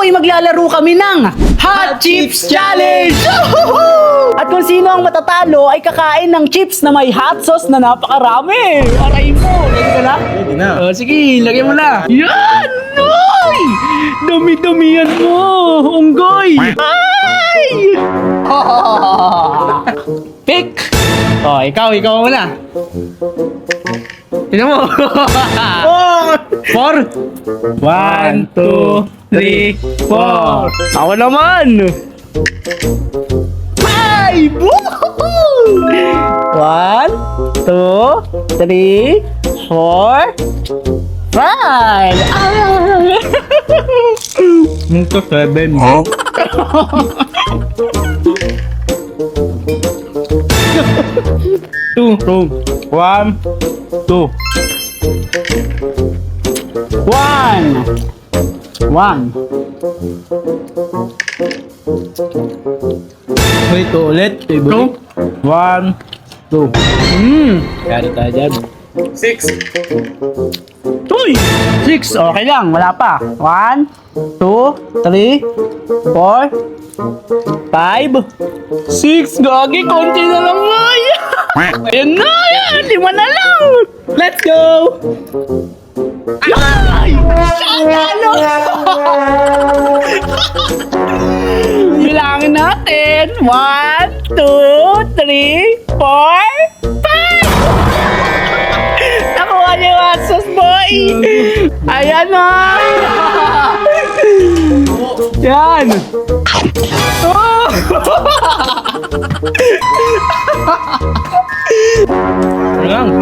ay maglalaro kami ng Hot Chips Challenge! At kung sino ang matatalo ay kakain ng chips na may hot sauce na napakarami. Aray mo, lagyan ka na? Pwede na. Sige, lagyan mo na. Yan! Ay! Dami-damihan mo! Unggoy! Ay! Pick! Ikaw muna. Tignan mo. 4. 1, 2, 3, 4. Ako naman. 5. 1, 2, 3, 4, 5. Ito 7. Two. 1, 2. 1. Wait, ulit. 2. 1, 2. Kaya tayo dyan. 6. Uy! 6. Okay lang. Wala pa. 1, 2, 3, 4, 5, 6. Gagi, konti na lang mo. Ayan na. Yan. 5 na lang. Let's go. Ay! Siyang Bilangin natin. 1, 2, 3, 4, 5. Nakuha niyo yung asos, boy. Ayan na. Yan. Oh! Lang.